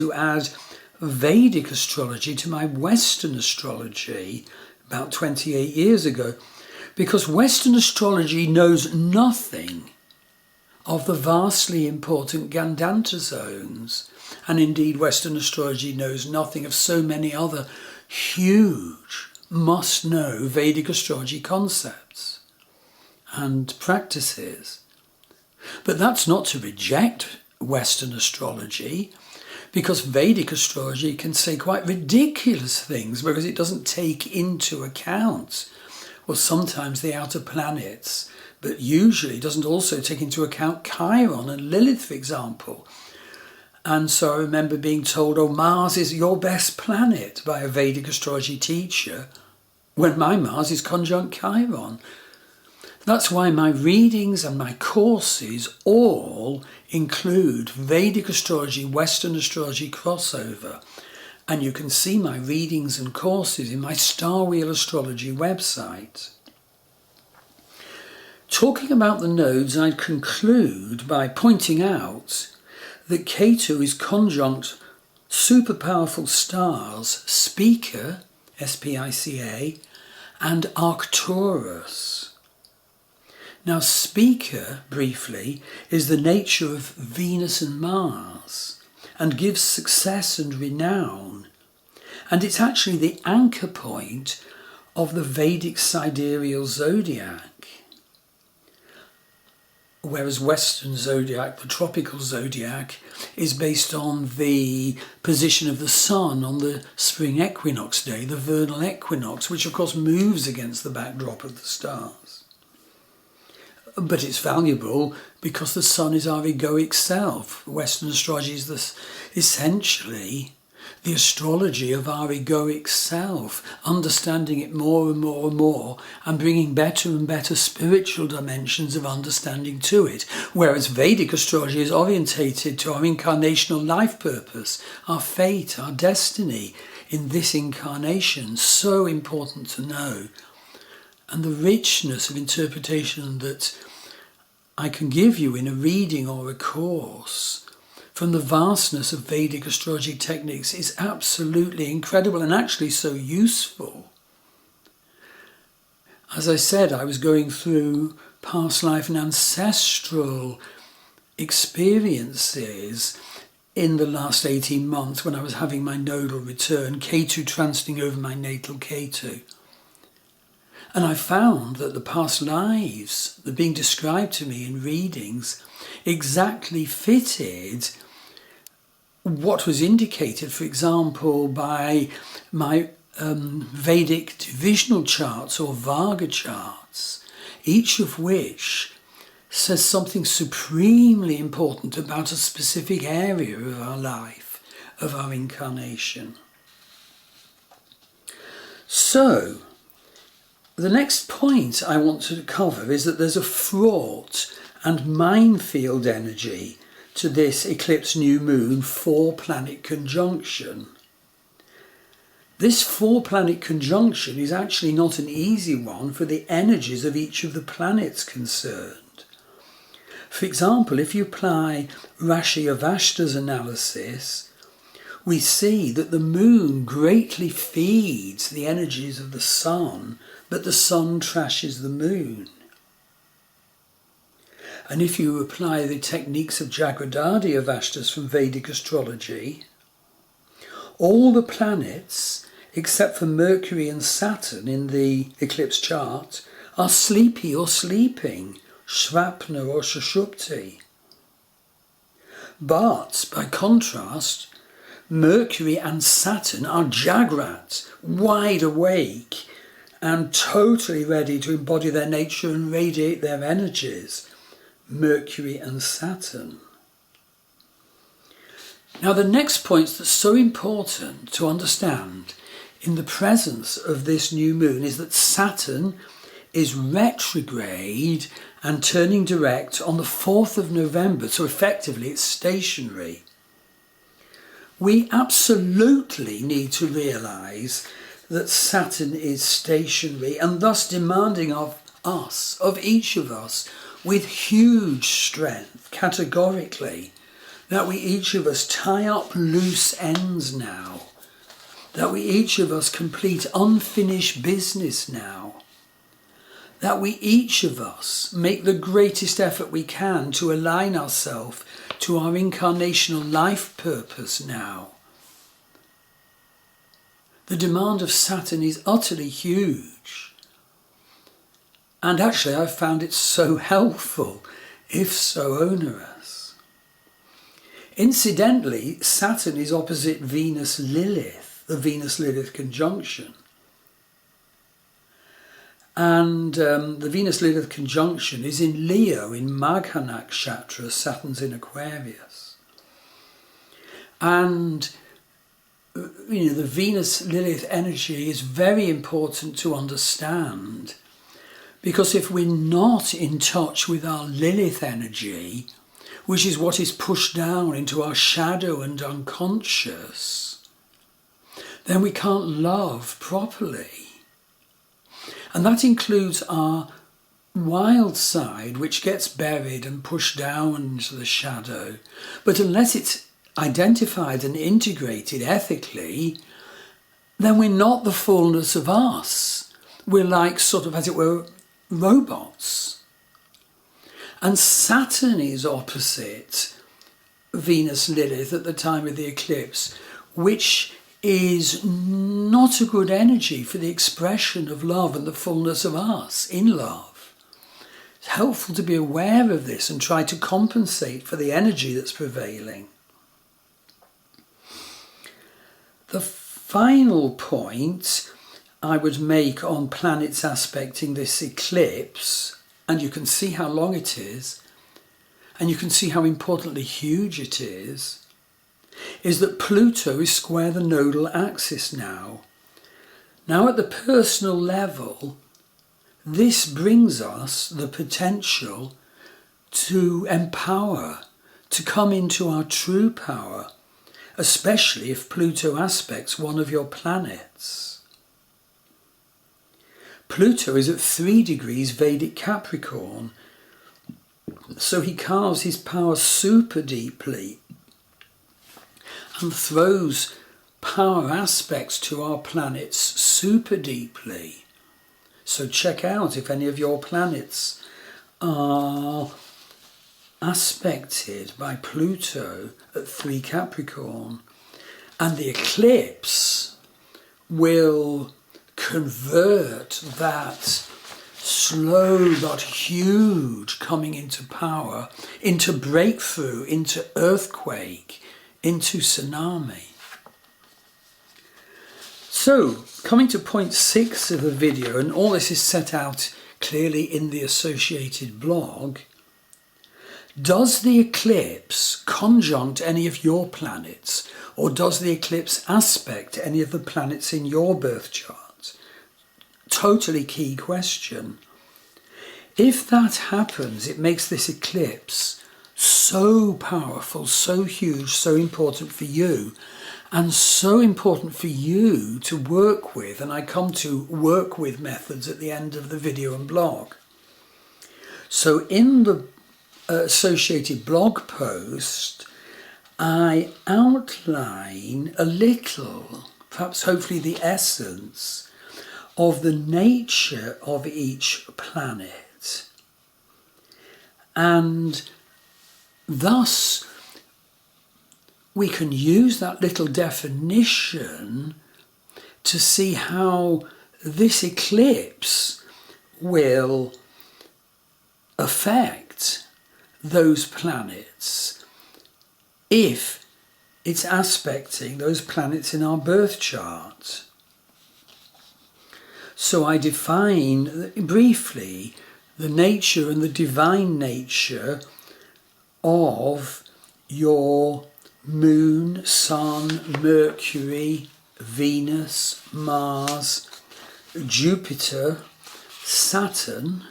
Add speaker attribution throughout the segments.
Speaker 1: to add Vedic astrology to my Western astrology about 28 years ago, because Western astrology knows nothing of the vastly important Gandanta zones. And indeed, Western astrology knows nothing of so many other huge, must-know Vedic astrology concepts and practices. But that's not to reject Western astrology, because Vedic astrology can say quite ridiculous things because it doesn't take into account, well, sometimes the outer planets, but usually doesn't also take into account Chiron and Lilith, for example. And so I remember being told, oh, Mars is your best planet by a Vedic astrology teacher, when my Mars is conjunct Chiron. That's why my readings and my courses all include Vedic astrology, Western astrology crossover. And you can see my readings and courses in my Star Wheel Astrology website. Talking about the nodes, I'd conclude by pointing out that Ketu is conjunct super powerful stars Spica, S-P-I-C-A, and Arcturus. Now, Spica, briefly, is the nature of Venus and Mars and gives success and renown. And it's actually the anchor point of the Vedic sidereal zodiac. Whereas Western zodiac, the tropical zodiac, is based on the position of the sun on the spring equinox day, the vernal equinox, which of course moves against the backdrop of the stars. But it's valuable because the sun is our egoic self. Western astrology is essentially the astrology of our egoic self, understanding it more and more and more, and bringing better and better spiritual dimensions of understanding to it. Whereas Vedic astrology is orientated to our incarnational life purpose, our fate, our destiny in this incarnation. So important to know. And the richness of interpretation that I can give you in a reading or a course from the vastness of Vedic astrology techniques is absolutely incredible and actually so useful. As I said, I was going through past life and ancestral experiences in the last 18 months when I was having my nodal return, Ketu transiting over my natal Ketu. And I found that the past lives that are being described to me in readings exactly fitted what was indicated, for example, by my Vedic divisional charts or Varga charts, each of which says something supremely important about a specific area of our life, of our incarnation. So, the next point I want to cover is that there's a fraught and minefield energy to this eclipse new moon 4-planet conjunction. This 4-planet conjunction is actually not an easy one for the energies of each of the planets concerned. For example, if you apply Rashi Avashta's analysis, we see that the moon greatly feeds the energies of the sun, but the sun trashes the moon. And if you apply the techniques of Jagradhadi Avashtas from Vedic astrology, all the planets, except for Mercury and Saturn in the eclipse chart, are sleepy or sleeping, Shvapna or Sushupti. But, by contrast, Mercury and Saturn are Jagrat, wide awake, and totally ready to embody their nature and radiate their energies. Mercury and Saturn. Now, the next point that's so important to understand in the presence of this new moon is that Saturn is retrograde and turning direct on the 4th of November, so effectively it's stationary. We absolutely need to realise that Saturn is stationary and thus demanding of us, of each of us, with huge strength, categorically, that we each of us tie up loose ends now, that we each of us complete unfinished business now, that we each of us make the greatest effort we can to align ourselves to our incarnational life purpose now. The demand of Saturn is utterly huge. And actually I've found it so helpful, if so onerous. Incidentally, Saturn is opposite Venus-Lilith, the Venus-Lilith conjunction. And the Venus-Lilith conjunction is in Leo, in Magha Nakshatra. Saturn's in Aquarius. And the Venus-Lilith energy is very important to understand, because if we're not in touch with our Lilith energy, which is what is pushed down into our shadow and unconscious, then we can't love properly. And that includes our wild side, which gets buried and pushed down into the shadow. But unless it's identified and integrated ethically, then we're not the fullness of us. We're like sort of, as it were, robots. And Saturn is opposite Venus-Lilith at the time of the eclipse, which is not a good energy for the expression of love and the fullness of us in love. It's helpful to be aware of this and try to compensate for the energy that's prevailing. The final point I would make on planets aspecting this eclipse, and you can see how long it is, and you can see how importantly huge it is that Pluto is square the nodal axis now. Now at the personal level, this brings us the potential to empower, to come into our true power, especially if Pluto aspects one of your planets. Pluto is at 3 degrees Vedic Capricorn, so he carves his power super deeply and throws power aspects to our planets super deeply. So check out if any of your planets are aspected by Pluto at 3 Capricorn. And the eclipse will convert that slow but huge coming into power, into breakthrough, into earthquake, into tsunami. So, coming to point 6 of the video, and all this is set out clearly in the associated blog, does the eclipse conjunct any of your planets, or does the eclipse aspect any of the planets in your birth chart? Totally key question. If that happens, it makes this eclipse so powerful, so huge, so important for you, and so important for you to work with. And I come to work with methods at the end of the video and blog. So in the associated blog post, I outline a little, perhaps hopefully the essence, of the nature of each planet. And thus, we can use that little definition to see how this eclipse will affect those planets if it's aspecting those planets in our birth chart. So I define briefly the nature and the divine nature of your Moon, Sun, Mercury, Venus, Mars, Jupiter, Saturn,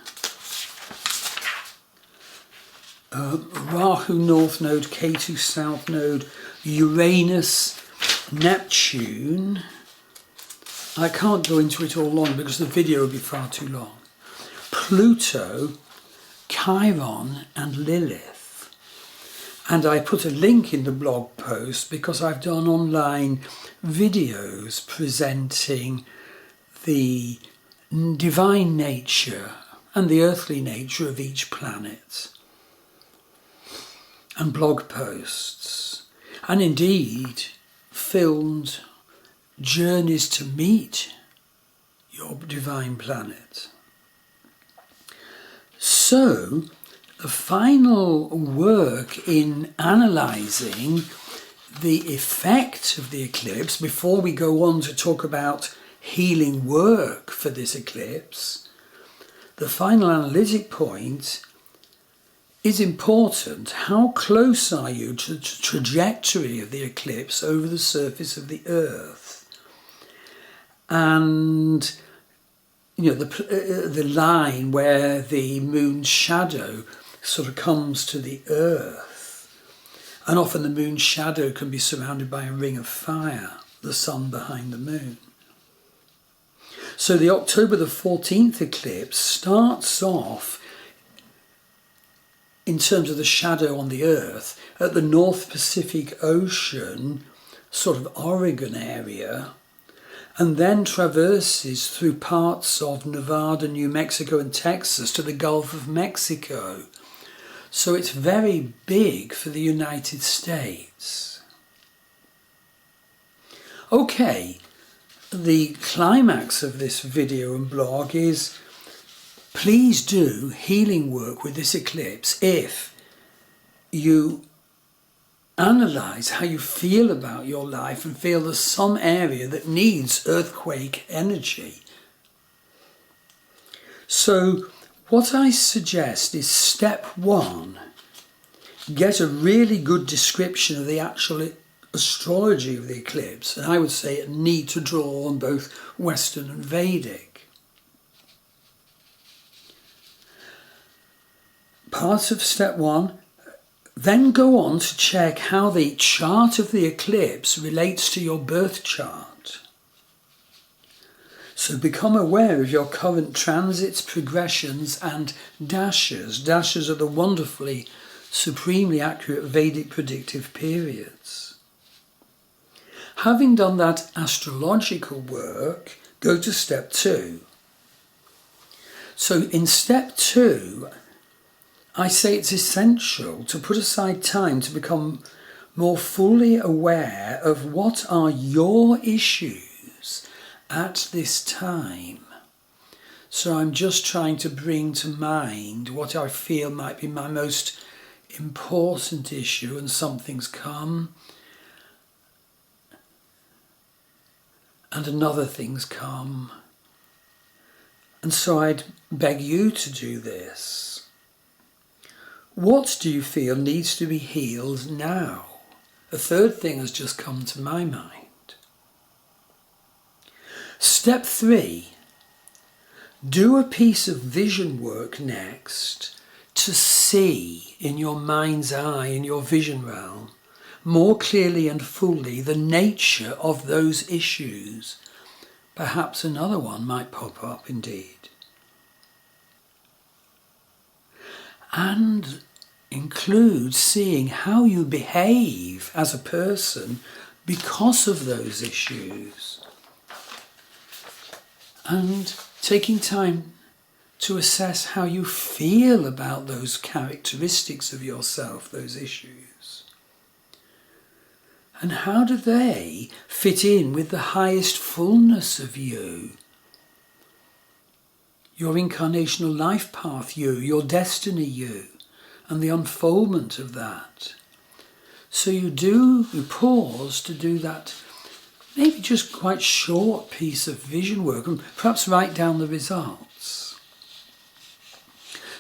Speaker 1: Rahu North Node, Ketu South Node, Uranus, Neptune. I can't go into it all long because the video would be far too long. Pluto, Chiron and Lilith. And I put a link in the blog post because I've done online videos presenting the divine nature and the earthly nature of each planet, and blog posts, and indeed filmed journeys to meet your divine planet. So the final work in analysing the effect of the eclipse, before we go on to talk about healing work for this eclipse, the final analytic point is important. How close are you to the trajectory of the eclipse over the surface of the Earth? And the line where the moon's shadow sort of comes to the Earth. And often the moon's shadow can be surrounded by a ring of fire, the sun behind the moon. So the October the 14th eclipse starts off, in terms of the shadow on the Earth, at the North Pacific Ocean, sort of Oregon area, and then traverses through parts of Nevada, New Mexico and Texas to the Gulf of Mexico. So it's very big for the United States. Okay, the climax of this video and blog is, please do healing work with this eclipse if you analyse how you feel about your life and feel there's some area that needs earthquake energy. So what I suggest is step 1, get a really good description of the actual astrology of the eclipse, and I would say a need to draw on both Western and Vedic. Part of step 1, then go on to check how the chart of the eclipse relates to your birth chart. So become aware of your current transits, progressions and dashes. Dashes are the wonderfully, supremely accurate Vedic predictive periods. Having done that astrological work, go to step 2. So in step 2, I say it's essential to put aside time to become more fully aware of what are your issues at this time. So I'm just trying to bring to mind what I feel might be my most important issue, and something's come and another thing's come. And so I'd beg you to do this. What do you feel needs to be healed now? A third thing has just come to my mind. Step 3, do a piece of vision work next to see in your mind's eye, in your vision realm, more clearly and fully the nature of those issues. Perhaps another one might pop up indeed. And include seeing how you behave as a person because of those issues. And taking time to assess how you feel about those characteristics of yourself, those issues. And how do they fit in with the highest fullness of you? Your incarnational life path you, your destiny you, and the unfoldment of that. So you pause to do that, maybe just quite short piece of vision work, and perhaps write down the results.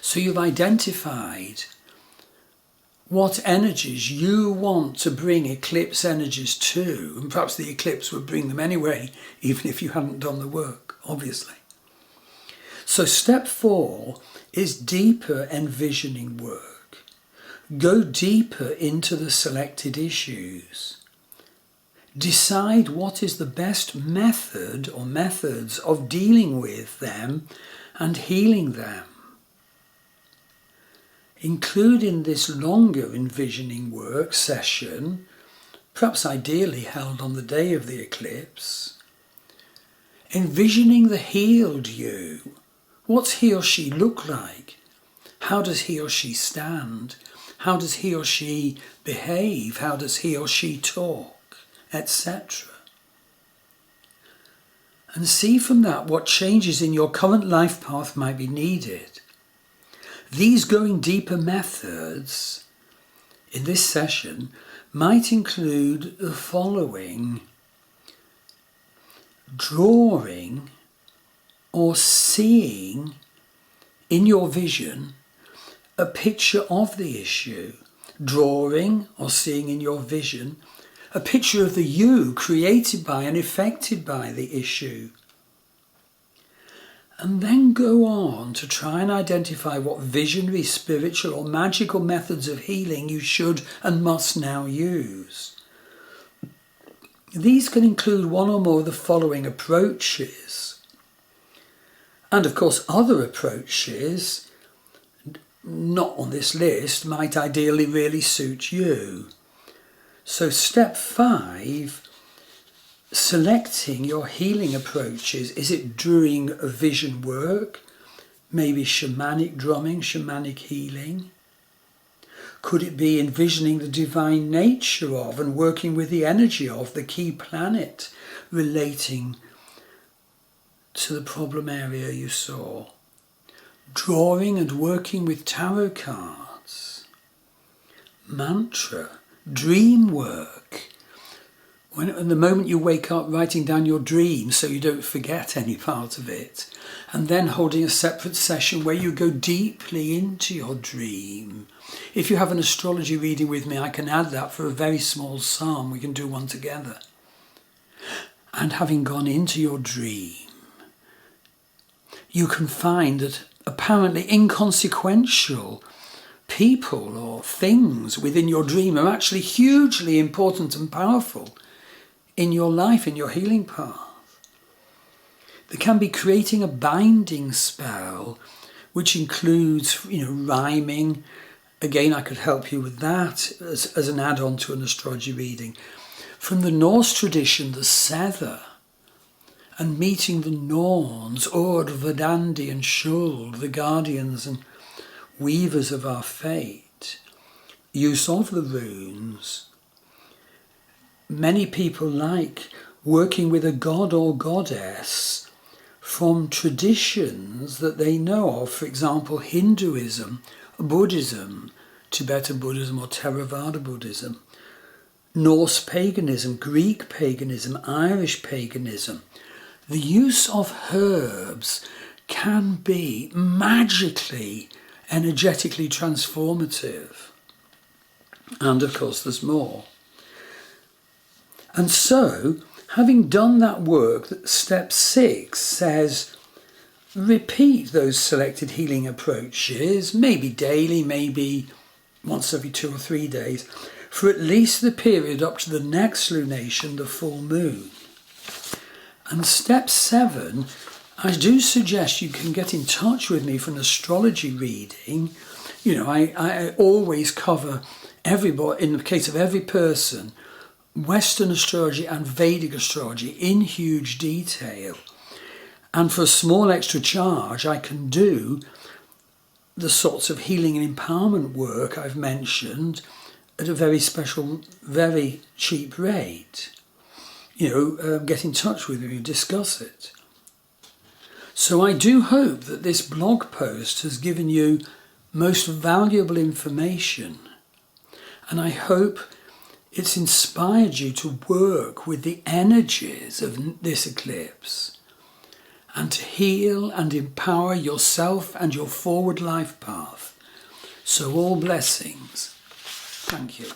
Speaker 1: So you've identified what energies you want to bring eclipse energies to, and perhaps the eclipse would bring them anyway, even if you hadn't done the work, obviously. So step 4 is deeper envisioning work. Go deeper into the selected issues. Decide what is the best method or methods of dealing with them and healing them. include in this longer envisioning work session, perhaps ideally held on the day of the eclipse, envisioning the healed you. What's he or she look like? How does he or she stand? How does he or she behave? How does he or she talk? Etc. And see from that what changes in your current life path might be needed. These going deeper methods in this session might include the following: drawing or seeing in your vision a picture of the issue, drawing or seeing in your vision a picture of the you created by and affected by the issue. And then go on to try and identify what visionary, spiritual or magical methods of healing you should and must now use. These can include one or more of the following approaches. And of course other approaches, not on this list, might ideally really suit you. So step 5, selecting your healing approaches. Is it doing a vision work? Maybe shamanic drumming, shamanic healing? Could it be envisioning the divine nature of and working with the energy of the key planet relating to the problem area you saw? Drawing and working with tarot cards? Mantra? Dream work? In the moment you wake up, writing down your dream so you don't forget any part of it, and then holding a separate session where you go deeply into your dream. If you have an astrology reading with me, I can add that for a very small sum. We can do one together. And having gone into your dream, you can find that apparently inconsequential people or things within your dream are actually hugely important and powerful in your life, in your healing path. They can be creating a binding spell, which includes, rhyming. Again, I could help you with that as an add-on to an astrology reading. From the Norse tradition, the Sether, and meeting the Norns, Ord, Verdandi and Skuld, the guardians and weavers of our fate. Use of the runes. Many people like working with a god or goddess from traditions that they know of, for example, Hinduism, Buddhism, Tibetan Buddhism or Theravada Buddhism, Norse paganism, Greek paganism, Irish paganism. The use of herbs can be magically, energetically transformative. And of course there's more. And so, having done that work, step 6 says, repeat those selected healing approaches, maybe daily, maybe once every 2 or 3 days, for at least the period up to the next lunation, the full moon. And step 7, I do suggest you can get in touch with me for an astrology reading. I always cover everybody, in the case of every person, Western astrology and Vedic astrology in huge detail. And for a small extra charge, I can do the sorts of healing and empowerment work I've mentioned at a very special, very cheap rate. Get in touch with me and discuss it. So I do hope that this blog post has given you most valuable information. And I hope it's inspired you to work with the energies of this eclipse and to heal and empower yourself and your forward life path. So all blessings. Thank you.